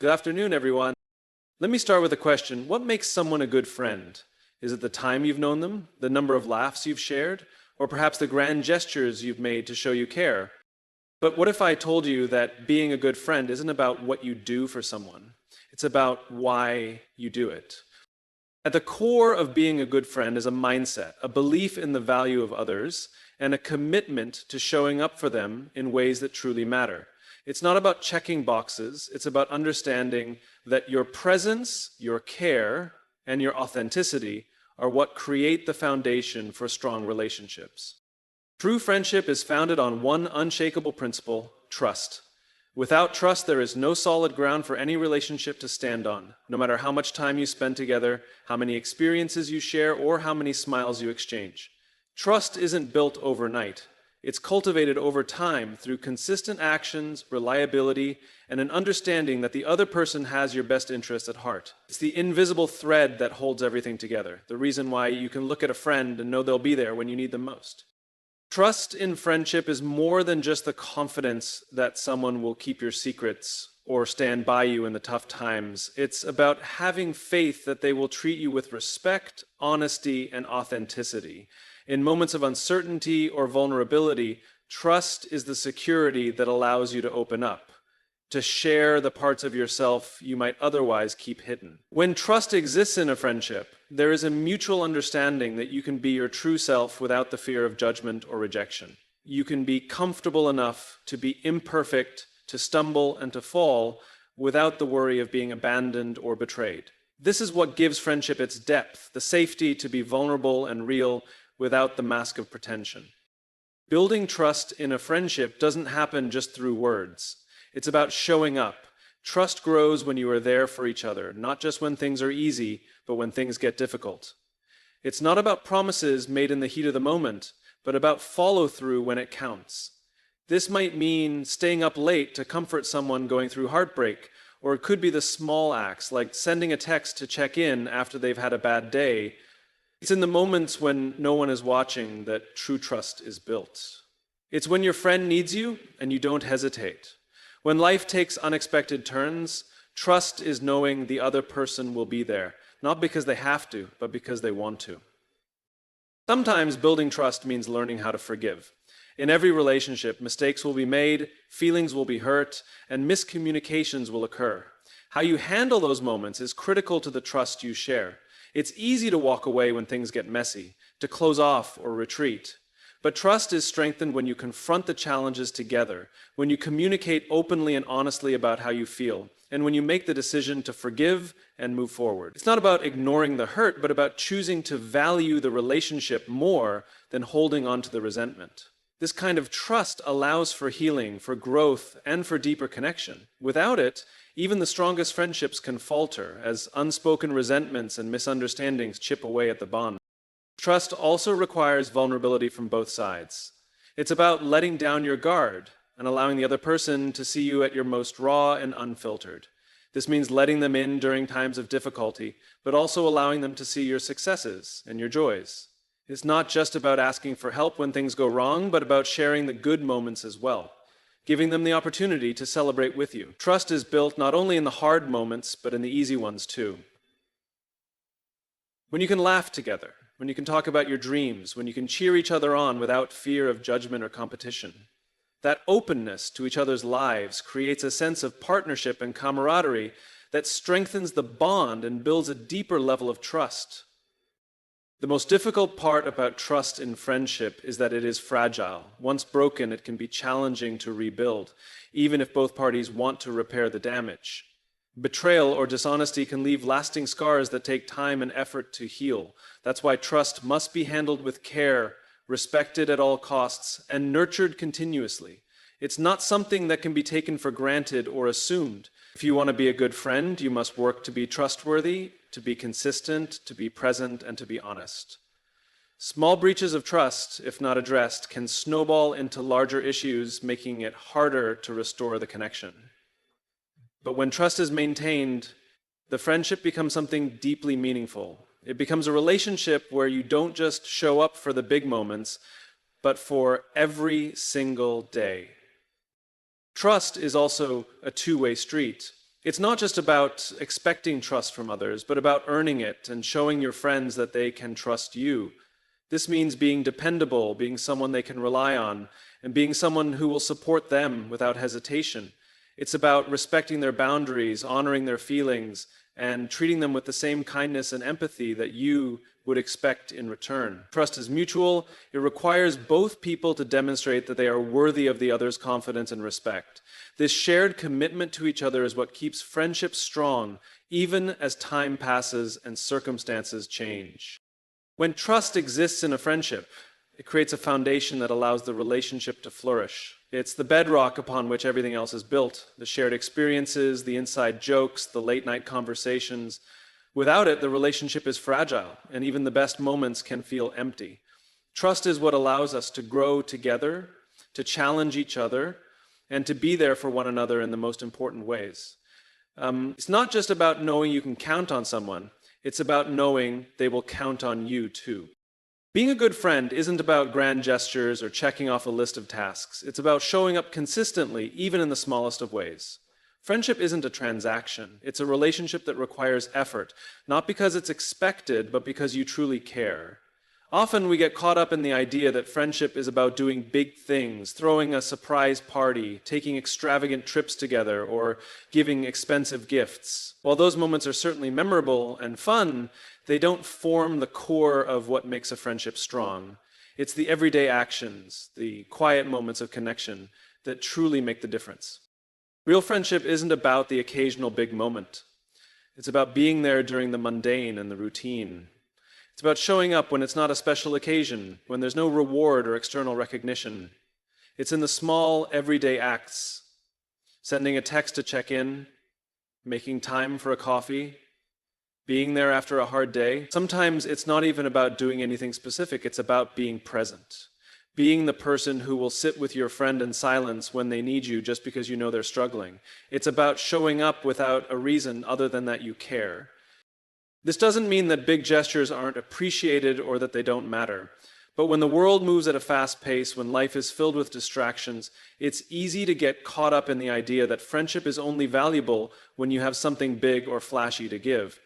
Good afternoon, everyone. Let me start with a question. What makes someone a good friend? Is it the time you've known them, the number of laughs you've shared, or perhaps the grand gestures you've made to show you care? But what if I told you that being a good friend isn't about what you do for someone? It's about why you do it. At the core of being a good friend is a mindset, a belief in the value of others, and a commitment to showing up for them in ways that truly matter. It's not about checking boxes, it's about understanding that your presence, your care, and your authenticity are what create the foundation for strong relationships. True friendship is founded on one unshakable principle: trust. Without trust, there is no solid ground for any relationship to stand on, no matter how much time you spend together, how many experiences you share, or how many smiles you exchange. Trust isn't built overnight. It's cultivated over time through consistent actions, reliability, and an understanding that the other person has your best interests at heart. It's the invisible thread that holds everything together, the reason why you can look at a friend and know they'll be there when you need them most. Trust in friendship is more than just the confidence that someone will keep your secrets or stand by you in the tough times. It's about having faith that they will treat you with respect, honesty, and authenticity. In moments of uncertainty or vulnerability, trust is the security that allows you to open up, to share the parts of yourself you might otherwise keep hidden. When trust exists in a friendship, there is a mutual understanding that you can be your true self without the fear of judgment or rejection. You can be comfortable enough to be imperfect, to stumble and to fall without the worry of being abandoned or betrayed. This is what gives friendship its depth, the safety to be vulnerable and real without the mask of pretension. Building trust in a friendship doesn't happen just through words. It's about showing up. Trust grows when you are there for each other, not just when things are easy, but when things get difficult. It's not about promises made in the heat of the moment, but about follow-through when it counts. This might mean staying up late to comfort someone going through heartbreak, or it could be the small acts, like sending a text to check in after they've had a bad day. It's in the moments when no one is watching that true trust is built. It's when your friend needs you and you don't hesitate. When life takes unexpected turns, trust is knowing the other person will be there, not because they have to, but because they want to. Sometimes building trust means learning how to forgive. In every relationship, mistakes will be made, feelings will be hurt, and miscommunications will occur. How you handle those moments is critical to the trust you share. It's easy to walk away when things get messy, to close off or retreat. But trust is strengthened when you confront the challenges together, when you communicate openly and honestly about how you feel, and when you make the decision to forgive and move forward. It's not about ignoring the hurt, but about choosing to value the relationship more than holding on to the resentment. This kind of trust allows for healing, for growth, and for deeper connection. Without it, even the strongest friendships can falter as unspoken resentments and misunderstandings chip away at the bond. Trust also requires vulnerability from both sides. It's about letting down your guard and allowing the other person to see you at your most raw and unfiltered. This means letting them in during times of difficulty, but also allowing them to see your successes and your joys. It's not just about asking for help when things go wrong, but about sharing the good moments as well, giving them the opportunity to celebrate with you. Trust is built not only in the hard moments, but in the easy ones too. When you can laugh together, when you can talk about your dreams, when you can cheer each other on without fear of judgment or competition. That openness to each other's lives creates a sense of partnership and camaraderie that strengthens the bond and builds a deeper level of trust. The most difficult part about trust in friendship is that it is fragile. Once broken, it can be challenging to rebuild, even if both parties want to repair the damage. Betrayal or dishonesty can leave lasting scars that take time and effort to heal. That's why trust must be handled with care, respected at all costs, and nurtured continuously. It's not something that can be taken for granted or assumed. If you want to be a good friend, you must work to be trustworthy, to be consistent, to be present, and to be honest. Small breaches of trust, if not addressed, can snowball into larger issues, making it harder to restore the connection. But when trust is maintained, the friendship becomes something deeply meaningful. It becomes a relationship where you don't just show up for the big moments, but for every single day. Trust is also a two-way street. It's not just about expecting trust from others, but about earning it and showing your friends that they can trust you. This means being dependable, being someone they can rely on, and being someone who will support them without hesitation. It's about respecting their boundaries, honoring their feelings, and treating them with the same kindness and empathy that you would expect in return. Trust is mutual. It requires both people to demonstrate that they are worthy of the other's confidence and respect. This shared commitment to each other is what keeps friendships strong, even as time passes and circumstances change. When trust exists in a friendship, it creates a foundation that allows the relationship to flourish. It's the bedrock upon which everything else is built. The shared experiences, the inside jokes, the late-night conversations. Without it, the relationship is fragile, and even the best moments can feel empty. Trust is what allows us to grow together, to challenge each other, and to be there for one another in the most important ways. It's not just about knowing you can count on someone. It's about knowing they will count on you too. Being a good friend isn't about grand gestures or checking off a list of tasks. It's about showing up consistently, even in the smallest of ways. Friendship isn't a transaction. It's a relationship that requires effort, not because it's expected, but because you truly care. Often we get caught up in the idea that friendship is about doing big things, throwing a surprise party, taking extravagant trips together, or giving expensive gifts. While those moments are certainly memorable and fun, they don't form the core of what makes a friendship strong. It's the everyday actions, the quiet moments of connection that truly make the difference. Real friendship isn't about the occasional big moment. It's about being there during the mundane and the routine. It's about showing up when it's not a special occasion, when there's no reward or external recognition. It's in the small, everyday acts. Sending a text to check in, making time for a coffee, being there after a hard day. Sometimes it's not even about doing anything specific, it's about being present. Being the person who will sit with your friend in silence when they need you just because you know they're struggling. It's about showing up without a reason other than that you care. This doesn't mean that big gestures aren't appreciated or that they don't matter. But when the world moves at a fast pace, when life is filled with distractions, it's easy to get caught up in the idea that friendship is only valuable when you have something big or flashy to give.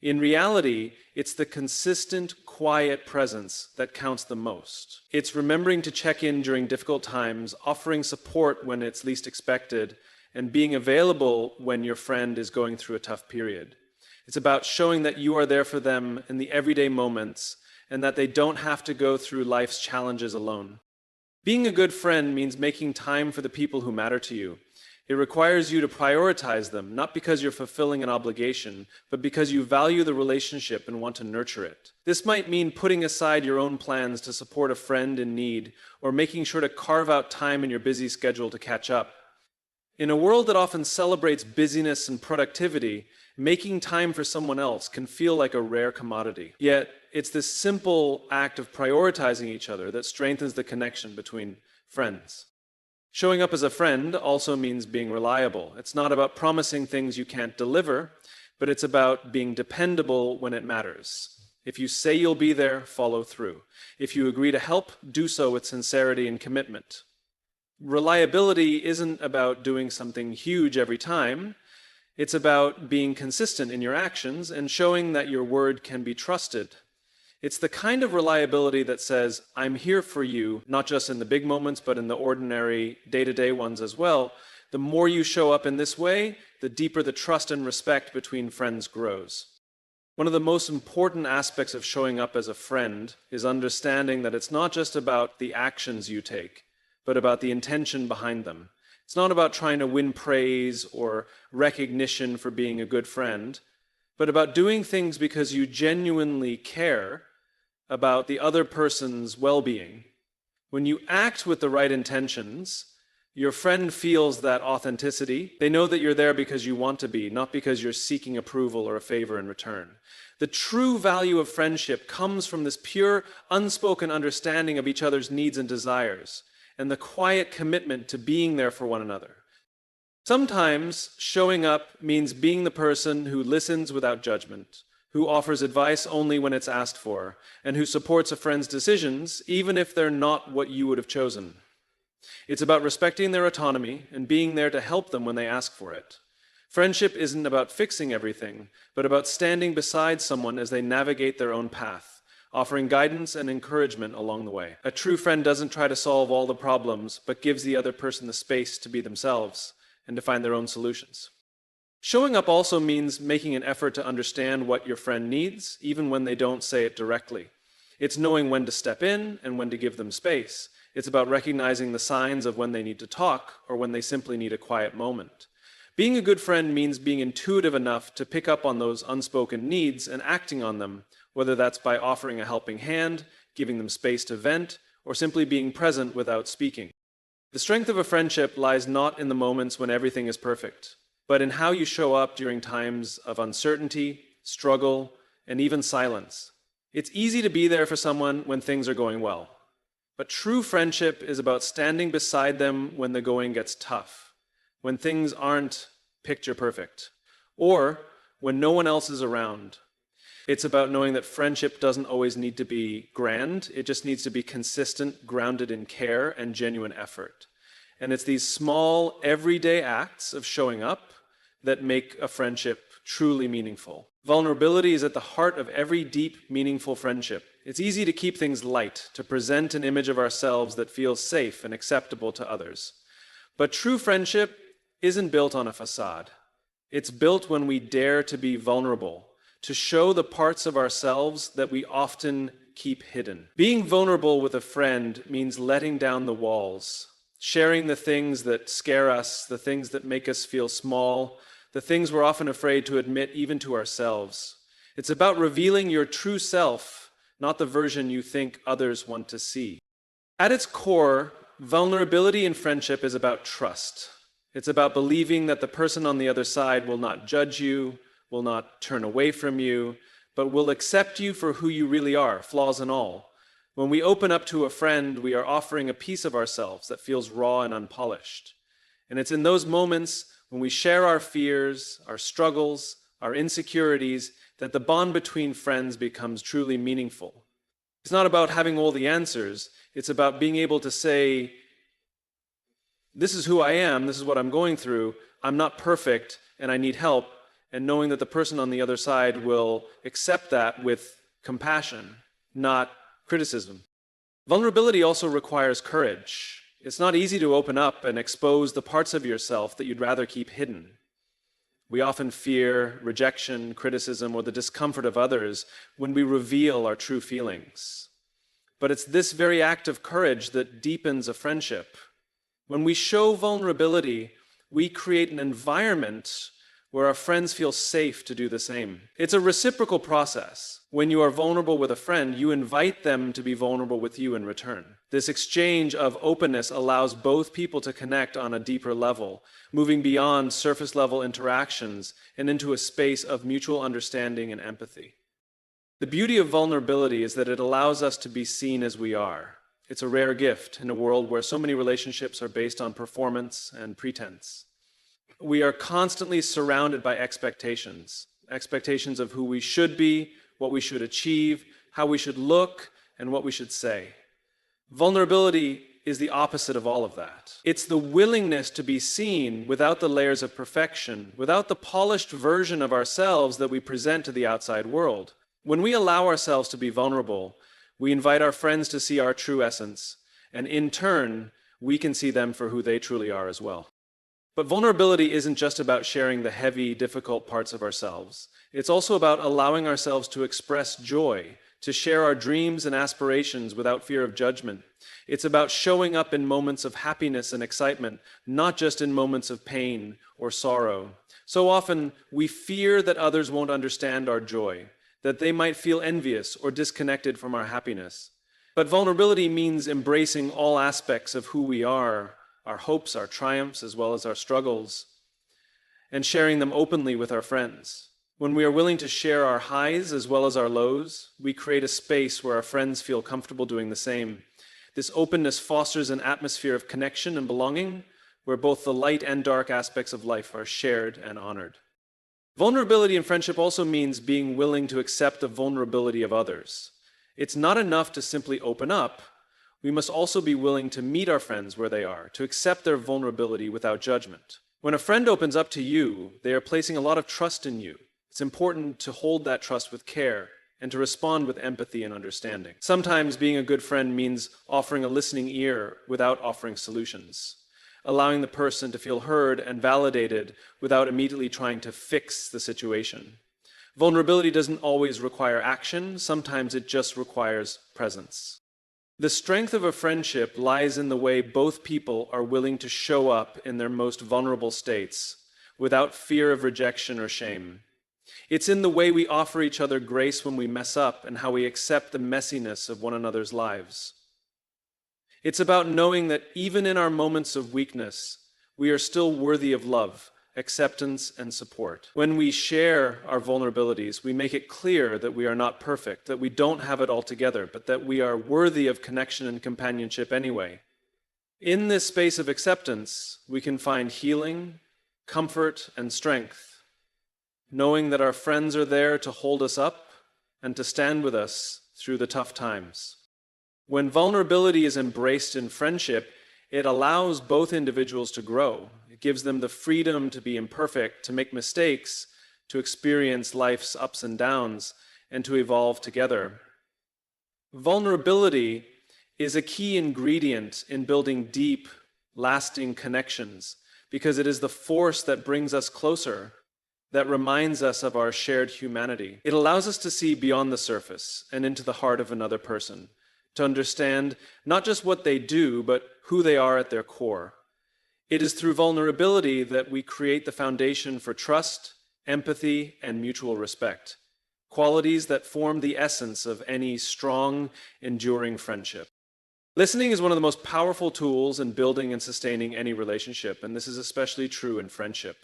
In reality, it's the consistent, quiet presence that counts the most. It's remembering to check in during difficult times, offering support when it's least expected, and being available when your friend is going through a tough period. It's about showing that you are there for them in the everyday moments and that they don't have to go through life's challenges alone. Being a good friend means making time for the people who matter to you. It requires you to prioritize them, not because you're fulfilling an obligation, but because you value the relationship and want to nurture it. This might mean putting aside your own plans to support a friend in need, or making sure to carve out time in your busy schedule to catch up. In a world that often celebrates busyness and productivity, making time for someone else can feel like a rare commodity. Yet, it's this simple act of prioritizing each other that strengthens the connection between friends. Showing up as a friend also means being reliable. It's not about promising things you can't deliver, but it's about being dependable when it matters. If you say you'll be there, follow through. If you agree to help, do so with sincerity and commitment. Reliability isn't about doing something huge every time. It's about being consistent in your actions and showing that your word can be trusted. It's the kind of reliability that says, I'm here for you, not just in the big moments, but in the ordinary, day-to-day ones as well. The more you show up in this way, the deeper the trust and respect between friends grows. One of the most important aspects of showing up as a friend is understanding that it's not just about the actions you take, but about the intention behind them. It's not about trying to win praise or recognition for being a good friend, but about doing things because you genuinely care about the other person's well-being. When you act with the right intentions, your friend feels that authenticity. They know that you're there because you want to be, not because you're seeking approval or a favor in return. The true value of friendship comes from this pure, unspoken understanding of each other's needs and desires, and the quiet commitment to being there for one another. Sometimes showing up means being the person who listens without judgment, who offers advice only when it's asked for, and who supports a friend's decisions even if they're not what you would have chosen. It's about respecting their autonomy and being there to help them when they ask for it. Friendship isn't about fixing everything, but about standing beside someone as they navigate their own path, offering guidance and encouragement along the way. A true friend doesn't try to solve all the problems, but gives the other person the space to be themselves and to find their own solutions. Showing up also means making an effort to understand what your friend needs, even when they don't say it directly. It's knowing when to step in and when to give them space. It's about recognizing the signs of when they need to talk or when they simply need a quiet moment. Being a good friend means being intuitive enough to pick up on those unspoken needs and acting on them, whether that's by offering a helping hand, giving them space to vent, or simply being present without speaking. The strength of a friendship lies not in the moments when everything is perfect, but in how you show up during times of uncertainty, struggle, and even silence. It's easy to be there for someone when things are going well, but true friendship is about standing beside them when the going gets tough, when things aren't picture perfect, or when no one else is around. It's about knowing that friendship doesn't always need to be grand, it just needs to be consistent, grounded in care and genuine effort. And it's these small, everyday acts of showing up that make a friendship truly meaningful. Vulnerability is at the heart of every deep, meaningful friendship. It's easy to keep things light, to present an image of ourselves that feels safe and acceptable to others. But true friendship isn't built on a facade. It's built when we dare to be vulnerable, to show the parts of ourselves that we often keep hidden. Being vulnerable with a friend means letting down the walls, sharing the things that scare us, the things that make us feel small, the things we're often afraid to admit even to ourselves. It's about revealing your true self, not the version you think others want to see. At its core, vulnerability in friendship is about trust. It's about believing that the person on the other side will not judge you, will not turn away from you, but will accept you for who you really are, flaws and all. When we open up to a friend, we are offering a piece of ourselves that feels raw and unpolished. And it's in those moments when we share our fears, our struggles, our insecurities, that the bond between friends becomes truly meaningful. It's not about having all the answers. It's about being able to say, this is who I am, this is what I'm going through, I'm not perfect, and I need help, and knowing that the person on the other side will accept that with compassion, not criticism. Vulnerability also requires courage. It's not easy to open up and expose the parts of yourself that you'd rather keep hidden. We often fear rejection, criticism, or the discomfort of others when we reveal our true feelings. But it's this very act of courage that deepens a friendship. When we show vulnerability, we create an environment where our friends feel safe to do the same. It's a reciprocal process. When you are vulnerable with a friend, you invite them to be vulnerable with you in return. This exchange of openness allows both people to connect on a deeper level, moving beyond surface-level interactions and into a space of mutual understanding and empathy. The beauty of vulnerability is that it allows us to be seen as we are. It's a rare gift in a world where so many relationships are based on performance and pretense. We are constantly surrounded by expectations of who we should be, what we should achieve, how we should look, and what we should say. Vulnerability is the opposite of all of that. It's the willingness to be seen without the layers of perfection, without the polished version of ourselves that we present to the outside world. When we allow ourselves to be vulnerable, we invite our friends to see our true essence, and in turn, we can see them for who they truly are as well. But vulnerability isn't just about sharing the heavy, difficult parts of ourselves. It's also about allowing ourselves to express joy, to share our dreams and aspirations without fear of judgment. It's about showing up in moments of happiness and excitement, not just in moments of pain or sorrow. So often, we fear that others won't understand our joy, that they might feel envious or disconnected from our happiness. But vulnerability means embracing all aspects of who we are, our hopes, our triumphs, as well as our struggles, and sharing them openly with our friends. When we are willing to share our highs as well as our lows, we create a space where our friends feel comfortable doing the same. This openness fosters an atmosphere of connection and belonging, where both the light and dark aspects of life are shared and honored. Vulnerability in friendship also means being willing to accept the vulnerability of others. It's not enough to simply open up. We must also be willing to meet our friends where they are, to accept their vulnerability without judgment. When a friend opens up to you, they are placing a lot of trust in you. It's important to hold that trust with care and to respond with empathy and understanding. Sometimes being a good friend means offering a listening ear without offering solutions, allowing the person to feel heard and validated without immediately trying to fix the situation. Vulnerability doesn't always require action, sometimes it just requires presence. The strength of a friendship lies in the way both people are willing to show up in their most vulnerable states without fear of rejection or shame. It's in the way we offer each other grace when we mess up and how we accept the messiness of one another's lives. It's about knowing that even in our moments of weakness, we are still worthy of love, acceptance, and support. When we share our vulnerabilities, we make it clear that we are not perfect, that we don't have it all together, but that we are worthy of connection and companionship anyway. In this space of acceptance, we can find healing, comfort, and strength, knowing that our friends are there to hold us up and to stand with us through the tough times. When vulnerability is embraced in friendship, it allows both individuals to grow. It gives them the freedom to be imperfect, to make mistakes, to experience life's ups and downs, and to evolve together. Vulnerability is a key ingredient in building deep, lasting connections because it is the force that brings us closer, that reminds us of our shared humanity. It allows us to see beyond the surface and into the heart of another person, to understand not just what they do, but who they are at their core. It is through vulnerability that we create the foundation for trust, empathy, and mutual respect, qualities that form the essence of any strong, enduring friendship. Listening is one of the most powerful tools in building and sustaining any relationship, and this is especially true in friendship.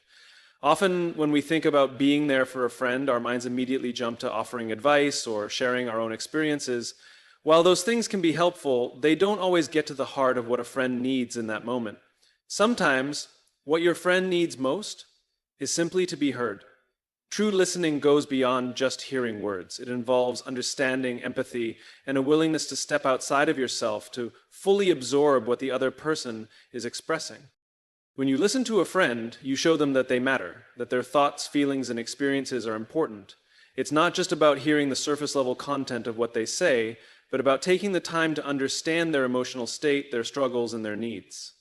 Often, when we think about being there for a friend, our minds immediately jump to offering advice or sharing our own experiences. While those things can be helpful, they don't always get to the heart of what a friend needs in that moment. Sometimes, what your friend needs most is simply to be heard. True listening goes beyond just hearing words. It involves understanding, empathy, and a willingness to step outside of yourself to fully absorb what the other person is expressing. When you listen to a friend, you show them that they matter, that their thoughts, feelings, and experiences are important. It's not just about hearing the surface-level content of what they say, but about taking the time to understand their emotional state, their struggles, and their needs.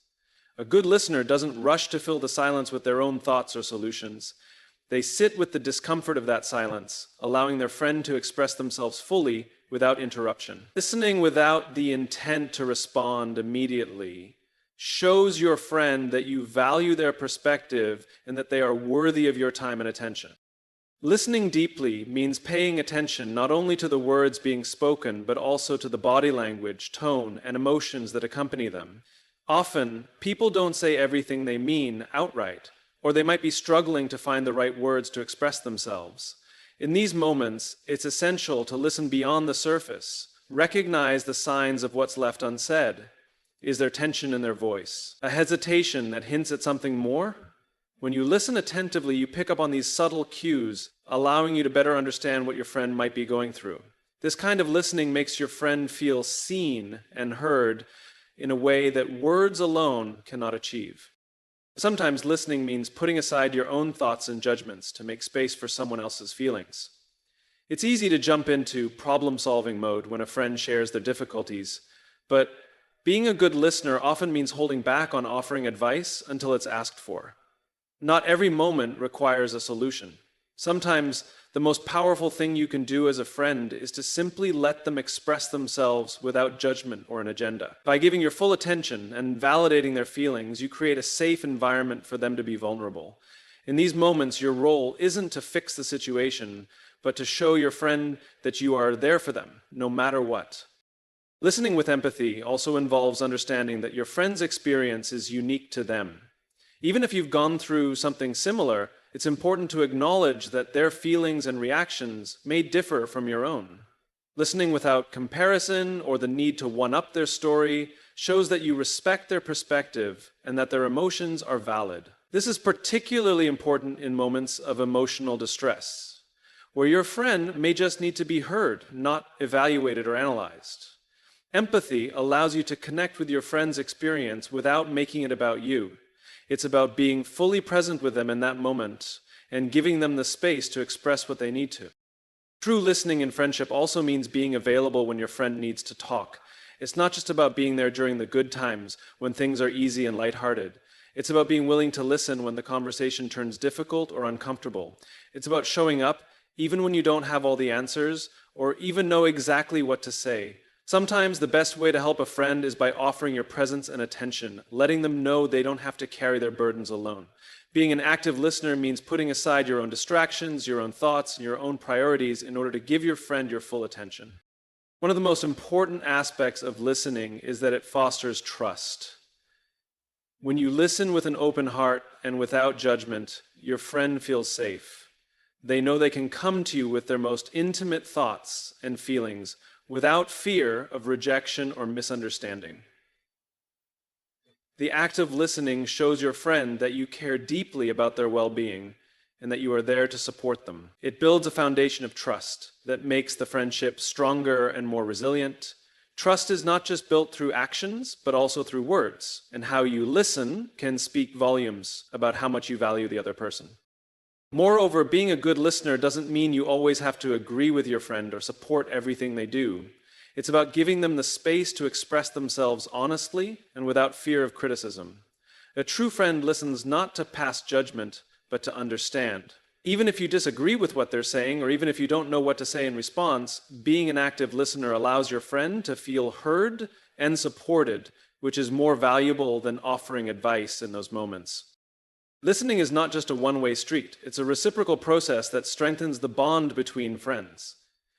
A good listener doesn't rush to fill the silence with their own thoughts or solutions. They sit with the discomfort of that silence, allowing their friend to express themselves fully without interruption. Listening without the intent to respond immediately shows your friend that you value their perspective and that they are worthy of your time and attention. Listening deeply means paying attention not only to the words being spoken, but also to the body language, tone, and emotions that accompany them. Often, people don't say everything they mean outright, or they might be struggling to find the right words to express themselves. In these moments, it's essential to listen beyond the surface, recognize the signs of what's left unsaid. Is there tension in their voice? A hesitation that hints at something more? When you listen attentively, you pick up on these subtle cues, allowing you to better understand what your friend might be going through. This kind of listening makes your friend feel seen and heard in a way that words alone cannot achieve. Sometimes listening means putting aside your own thoughts and judgments to make space for someone else's feelings. It's easy to jump into problem-solving mode when a friend shares their difficulties, but being a good listener often means holding back on offering advice until it's asked for. Not every moment requires a solution. Sometimes the most powerful thing you can do as a friend is to simply let them express themselves without judgment or an agenda. By giving your full attention and validating their feelings, you create a safe environment for them to be vulnerable. In these moments, your role isn't to fix the situation, but to show your friend that you are there for them, no matter what. Listening with empathy also involves understanding that your friend's experience is unique to them. Even if you've gone through something similar, it's important to acknowledge that their feelings and reactions may differ from your own. Listening without comparison or the need to one-up their story shows that you respect their perspective and that their emotions are valid. This is particularly important in moments of emotional distress, where your friend may just need to be heard, not evaluated or analyzed. Empathy allows you to connect with your friend's experience without making it about you. It's about being fully present with them in that moment and giving them the space to express what they need to. True listening in friendship also means being available when your friend needs to talk. It's not just about being there during the good times, when things are easy and lighthearted. It's about being willing to listen when the conversation turns difficult or uncomfortable. It's about showing up, even when you don't have all the answers, or even know exactly what to say. Sometimes the best way to help a friend is by offering your presence and attention, letting them know they don't have to carry their burdens alone. Being an active listener means putting aside your own distractions, your own thoughts, and your own priorities in order to give your friend your full attention. One of the most important aspects of listening is that it fosters trust. When you listen with an open heart and without judgment, your friend feels safe. They know they can come to you with their most intimate thoughts and feelings without fear of rejection or misunderstanding. The act of listening shows your friend that you care deeply about their well-being and that you are there to support them. It builds a foundation of trust that makes the friendship stronger and more resilient. Trust is not just built through actions, but also through words, and how you listen can speak volumes about how much you value the other person. Moreover, being a good listener doesn't mean you always have to agree with your friend or support everything they do. It's about giving them the space to express themselves honestly and without fear of criticism. A true friend listens not to pass judgment, but to understand. Even if you disagree with what they're saying, or even if you don't know what to say in response, being an active listener allows your friend to feel heard and supported, which is more valuable than offering advice in those moments. Listening is not just a one-way street. It's a reciprocal process that strengthens the bond between friends.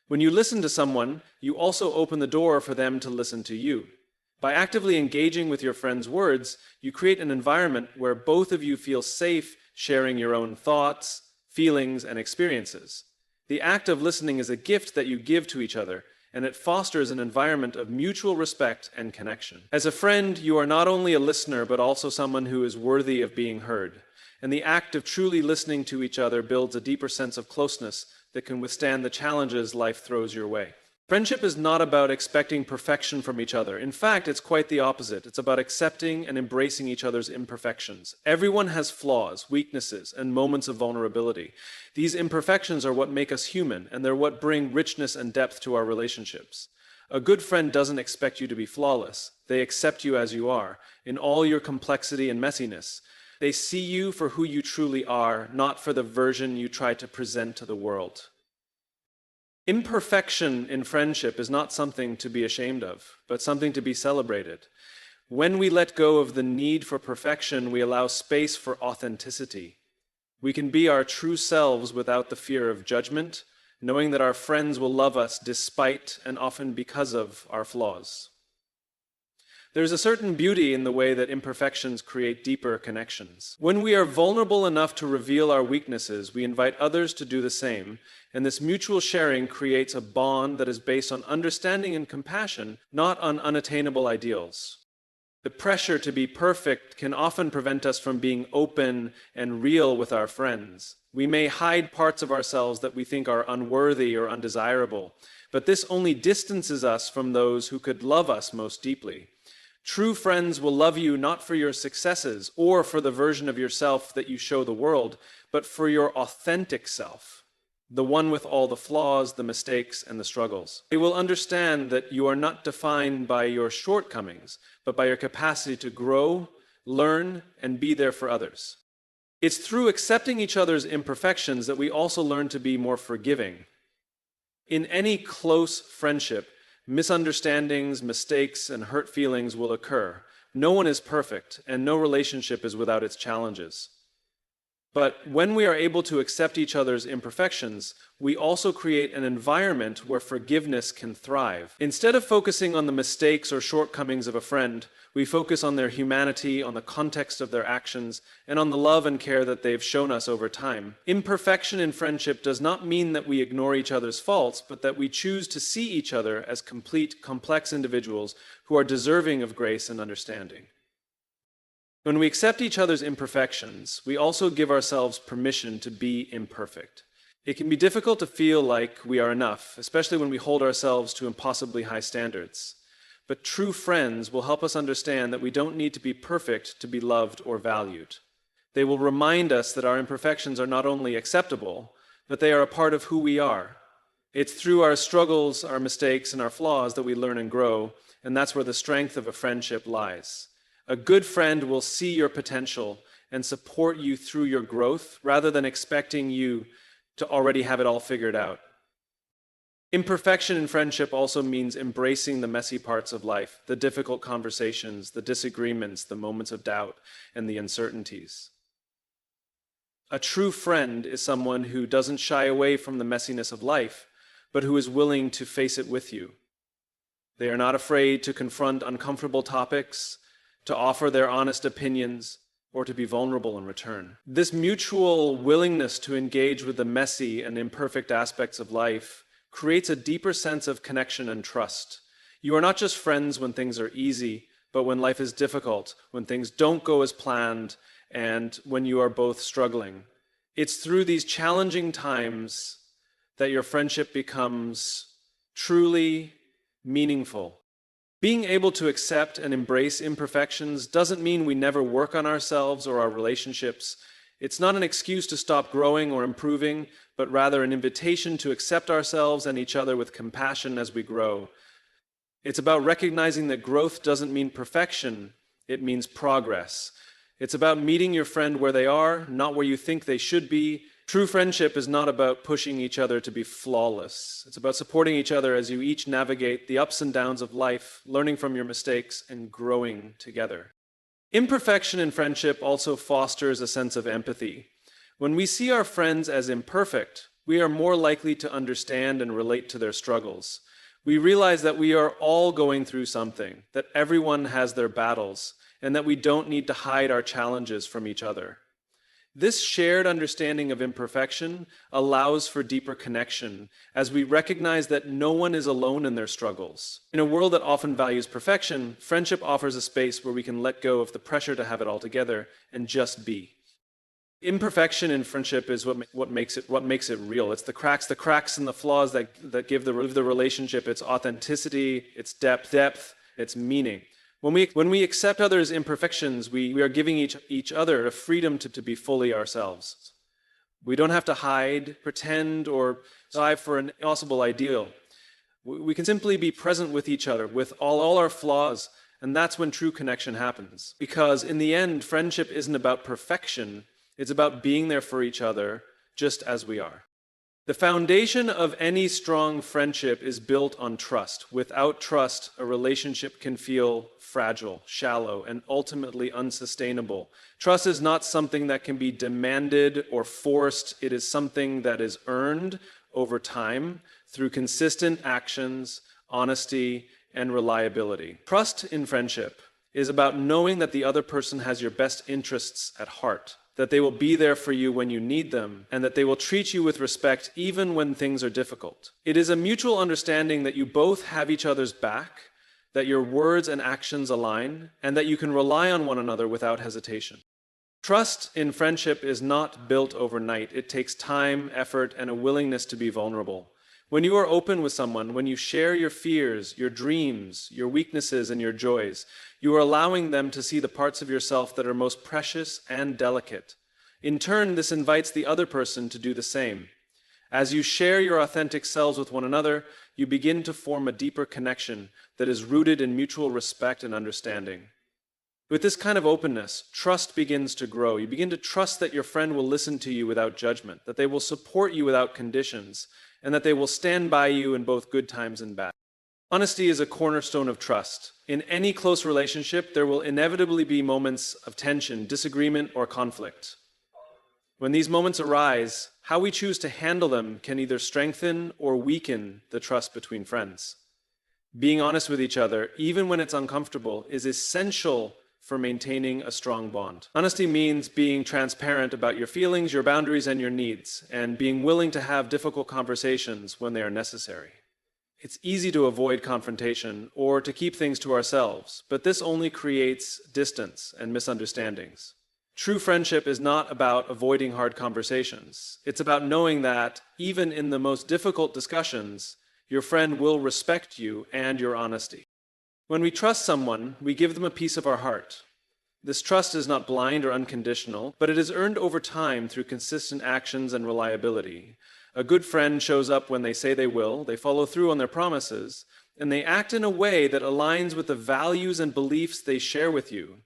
When you listen to someone, you also open the door for them to listen to you. By actively engaging with your friend's words, you create an environment where both of you feel safe sharing your own thoughts, feelings, and experiences. The act of listening is a gift that you give to each other, and it fosters an environment of mutual respect and connection. As a friend, you are not only a listener, but also someone who is worthy of being heard. And the act of truly listening to each other builds a deeper sense of closeness that can withstand the challenges life throws your way. Friendship is not about expecting perfection from each other. In fact, it's quite the opposite. It's about accepting and embracing each other's imperfections. Everyone has flaws, weaknesses, and moments of vulnerability. These imperfections are what make us human, and they're what bring richness and depth to our relationships. A good friend doesn't expect you to be flawless. They accept you as you are, in all your complexity and messiness. They see you for who you truly are, not for the version you try to present to the world. Imperfection in friendship is not something to be ashamed of, but something to be celebrated. When we let go of the need for perfection, we allow space for authenticity. We can be our true selves without the fear of judgment, knowing that our friends will love us despite and often because of our flaws. There's a certain beauty in the way that imperfections create deeper connections. When we are vulnerable enough to reveal our weaknesses, we invite others to do the same, and this mutual sharing creates a bond that is based on understanding and compassion, not on unattainable ideals. The pressure to be perfect can often prevent us from being open and real with our friends. We may hide parts of ourselves that we think are unworthy or undesirable, but this only distances us from those who could love us most deeply. True friends will love you not for your successes or for the version of yourself that you show the world, but for your authentic self, the one with all the flaws, the mistakes, and the struggles. They will understand that you are not defined by your shortcomings, but by your capacity to grow, learn, and be there for others. It's through accepting each other's imperfections that we also learn to be more forgiving. In any close friendship, misunderstandings, mistakes, and hurt feelings will occur. No one is perfect, and no relationship is without its challenges. But when we are able to accept each other's imperfections, we also create an environment where forgiveness can thrive. Instead of focusing on the mistakes or shortcomings of a friend, we focus on their humanity, on the context of their actions, and on the love and care that they've shown us over time. Imperfection in friendship does not mean that we ignore each other's faults, but that we choose to see each other as complete, complex individuals who are deserving of grace and understanding. When we accept each other's imperfections, we also give ourselves permission to be imperfect. It can be difficult to feel like we are enough, especially when we hold ourselves to impossibly high standards. but true friends will help us understand that we don't need to be perfect to be loved or valued. They will remind us that our imperfections are not only acceptable, but they are a part of who we are. It's through our struggles, our mistakes, and our flaws that we learn and grow, and that's where the strength of a friendship lies. A good friend will see your potential and support you through your growth rather than expecting you to already have it all figured out. Imperfection in friendship also means embracing the messy parts of life, the difficult conversations, the disagreements, the moments of doubt, and the uncertainties. A true friend is someone who doesn't shy away from the messiness of life, but who is willing to face it with you. They are not afraid to confront uncomfortable topics, to offer their honest opinions, or to be vulnerable in return. This mutual willingness to engage with the messy and imperfect aspects of life creates a deeper sense of connection and trust. You are not just friends when things are easy, but when life is difficult, when things don't go as planned, and when you are both struggling. It's through these challenging times that your friendship becomes truly meaningful. Being able to accept and embrace imperfections doesn't mean we never work on ourselves or our relationships. It's not an excuse to stop growing or improving, but rather an invitation to accept ourselves and each other with compassion as we grow. It's about recognizing that growth doesn't mean perfection, it means progress. It's about meeting your friend where they are, not where you think they should be. True friendship is not about pushing each other to be flawless. It's about supporting each other as you each navigate the ups and downs of life, learning from your mistakes, and growing together. Imperfection in friendship also fosters a sense of empathy. When we see our friends as imperfect, we are more likely to understand and relate to their struggles. We realize that we are all going through something, that everyone has their battles, and that we don't need to hide our challenges from each other. This shared understanding of imperfection allows for deeper connection, as we recognize that no one is alone in their struggles. In a world that often values perfection, friendship offers a space where we can let go of the pressure to have it all together and just be. Imperfection in friendship is what makes it real. It's the cracks and the flaws that give the relationship its authenticity, its depth, its meaning. When we accept others' imperfections, we are giving each other a freedom to be fully ourselves. We don't have to hide, pretend, or strive for an impossible ideal. We can simply be present with each other, with all our flaws, and that's when true connection happens. Because in the end, friendship isn't about perfection, it's about being there for each other, just as we are. The foundation of any strong friendship is built on trust. Without trust, a relationship can feel fragile, shallow, and ultimately unsustainable. Trust is not something that can be demanded or forced. It is something that is earned over time through consistent actions, honesty, and reliability. Trust in friendship is about knowing that the other person has your best interests at heart, that they will be there for you when you need them, and that they will treat you with respect even when things are difficult. It is a mutual understanding that you both have each other's back, that your words and actions align, and that you can rely on one another without hesitation. Trust in friendship is not built overnight. It takes time, effort, and a willingness to be vulnerable. When you are open with someone, when you share your fears, your dreams, your weaknesses, and your joys, you are allowing them to see the parts of yourself that are most precious and delicate. In turn, this invites the other person to do the same. As you share your authentic selves with one another, you begin to form a deeper connection that is rooted in mutual respect and understanding. With this kind of openness, trust begins to grow. You begin to trust that your friend will listen to you without judgment, that they will support you without conditions, and that they will stand by you in both good times and bad. Honesty is a cornerstone of trust. In any close relationship, there will inevitably be moments of tension, disagreement, or conflict. When these moments arise, how we choose to handle them can either strengthen or weaken the trust between friends. Being honest with each other, even when it's uncomfortable, is essential for maintaining a strong bond. Honesty means being transparent about your feelings, your boundaries, and your needs, and being willing to have difficult conversations when they are necessary. It's easy to avoid confrontation or to keep things to ourselves, but this only creates distance and misunderstandings. True friendship is not about avoiding hard conversations. It's about knowing that, even in the most difficult discussions, your friend will respect you and your honesty. When we trust someone, we give them a piece of our heart. This trust is not blind or unconditional, but it is earned over time through consistent actions and reliability. A good friend shows up when they say they will, they follow through on their promises, and they act in a way that aligns with the values and beliefs they share with you.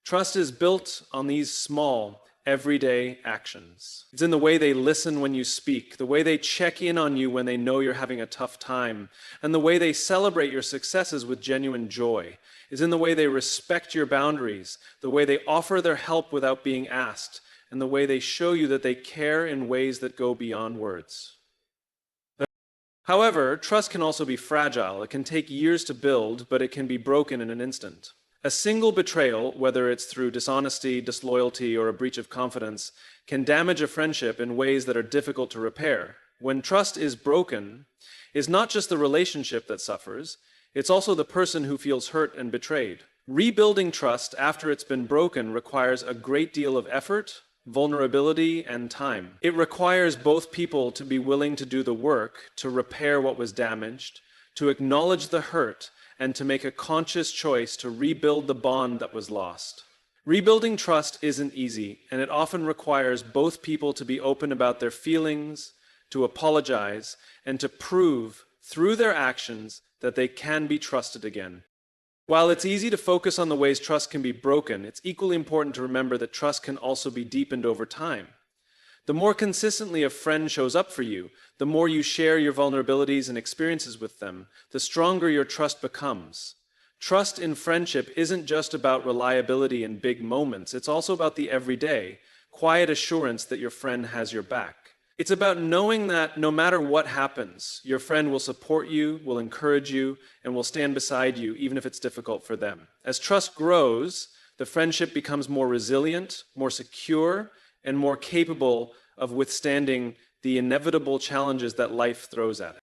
Trust is built on these small, everyday actions. It's in the way they listen when you speak, the way they check in on you when they know you're having a tough time, and the way they celebrate your successes with genuine joy. It's in the way they respect your boundaries, the way they offer their help without being asked, and the way they show you that they care in ways that go beyond words. However, trust can also be fragile. It can take years to build, but it can be broken in an instant. A single betrayal, whether it's through dishonesty, disloyalty, or a breach of confidence, can damage a friendship in ways that are difficult to repair. When trust is broken, it's not just the relationship that suffers, it's also the person who feels hurt and betrayed. Rebuilding trust after it's been broken requires a great deal of effort, vulnerability, and time. It requires both people to be willing to do the work to repair what was damaged, to acknowledge the hurt, and to make a conscious choice to rebuild the bond that was lost. Rebuilding trust isn't easy, and it often requires both people to be open about their feelings, to apologize, and to prove through their actions that they can be trusted again. While it's easy to focus on the ways trust can be broken, it's equally important to remember that trust can also be deepened over time. The more consistently a friend shows up for you, the more you share your vulnerabilities and experiences with them, the stronger your trust becomes. Trust in friendship isn't just about reliability in big moments, it's also about the everyday, quiet assurance that your friend has your back. It's about knowing that no matter what happens, your friend will support you, will encourage you, and will stand beside you, even if it's difficult for them. As trust grows, the friendship becomes more resilient, more secure, and more capable of withstanding the inevitable challenges that life throws at it.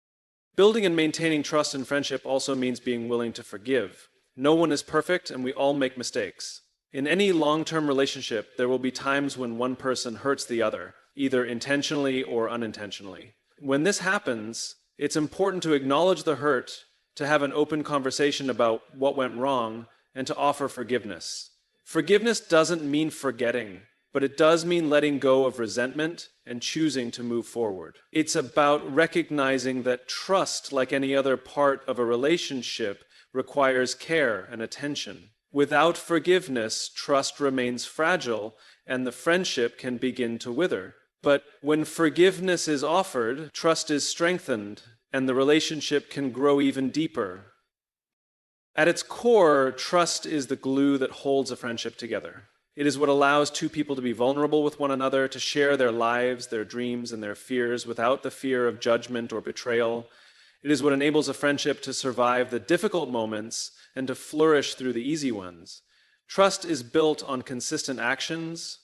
Building and maintaining trust in friendship also means being willing to forgive. No one is perfect, and we all make mistakes. In any long-term relationship, there will be times when one person hurts the other, either intentionally or unintentionally. When this happens, it's important to acknowledge the hurt, to have an open conversation about what went wrong, and to offer forgiveness. Forgiveness doesn't mean forgetting, but it does mean letting go of resentment and choosing to move forward. It's about recognizing that trust, like any other part of a relationship, requires care and attention. Without forgiveness, trust remains fragile and the friendship can begin to wither. But when forgiveness is offered, trust is strengthened and the relationship can grow even deeper. At its core, trust is the glue that holds a friendship together. It is what allows two people to be vulnerable with one another, to share their lives, their dreams, and their fears without the fear of judgment or betrayal. It is what enables a friendship to survive the difficult moments and to flourish through the easy ones. Trust is built on consistent actions,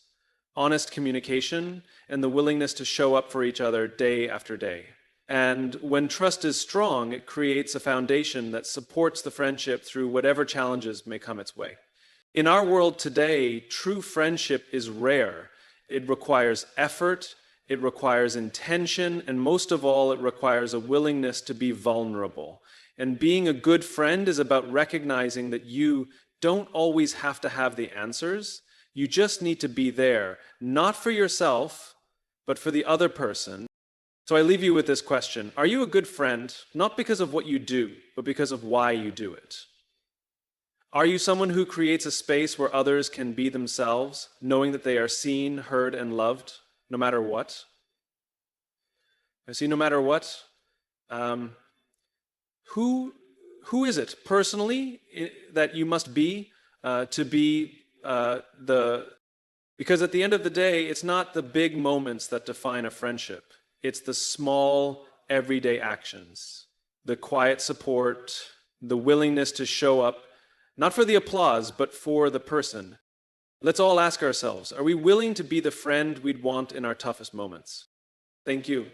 honest communication, and the willingness to show up for each other day after day. And when trust is strong, it creates a foundation that supports the friendship through whatever challenges may come its way. In our world today, true friendship is rare. It requires effort, it requires intention, and most of all, it requires a willingness to be vulnerable. And being a good friend is about recognizing that you don't always have to have the answers. You just need to be there, not for yourself, but for the other person. So I leave you with this question. Are you a good friend, not because of what you do, but because of why you do it? Are you someone who creates a space where others can be themselves, knowing that they are seen, heard, and loved, no matter what? I see, no matter what. Who is it personally that you must be to be because at the end of the day, it's not the big moments that define a friendship. It's the small, everyday actions, the quiet support, the willingness to show up, not for the applause, but for the person. Let's all ask ourselves, are we willing to be the friend we'd want in our toughest moments? Thank you.